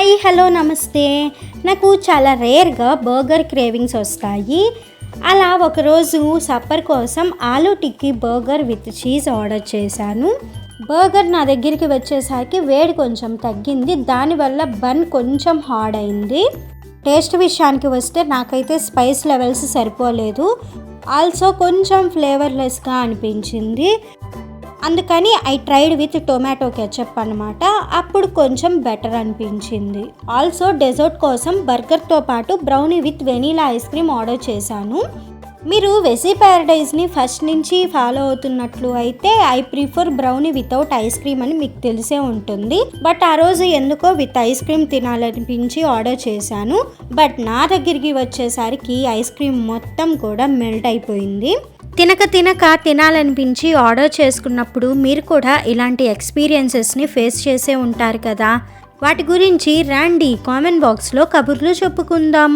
Hi hello నమస్తే. నాకు చాలా రేర్గా బర్గర్ క్రేవింగ్స్ వస్తాయి. అలా ఒకరోజు సప్పర్ కోసం aloo tikki burger with cheese order చేశాను. బర్గర్ నా దగ్గరికి వచ్చేసరికి వేడి కొంచెం తగ్గింది, దానివల్ల బన్ కొంచెం హార్డ్ అయింది. టేస్ట్ విషయానికి వస్తే నాకైతే స్పైస్ లెవెల్స్ సరిపోలేదు, ఆల్సో కొంచెం ఫ్లేవర్లెస్గా అనిపించింది. అందుకని I tried with tomato ketchup అనమాట. అప్పుడు కొంచెం బెటర్ అనిపించింది. ఆల్సో డెజర్ట్ కోసం బర్గర్తో పాటు brownie with vanilla ice cream order చేశాను. మీరు వెజీ ప్యారడైజ్ని ఫస్ట్ నుంచి ఫాలో అవుతున్నట్లు అయితే I prefer brownie without ice cream అని మీకు తెలిసే ఉంటుంది. బట్ ఆ రోజు ఎందుకో విత్ ఐస్ క్రీమ్ తినాలనిపించి ఆర్డర్ చేశాను. బట్ నా దగ్గరికి వచ్చేసరికి ఐస్ క్రీమ్ మొత్తం కూడా మెల్ట్ అయిపోయింది. తినక తినాలనిపించి ఆర్డర్ చేసుకున్నప్పుడు మీరు కూడా ఇలాంటి ఎక్స్పీరియన్సెస్ని ఫేస్ చేసే ఉంటారు కదా. వాటి గురించి రండి కామెంట్ బాక్స్లో కబుర్లు చెప్పుకుందాం.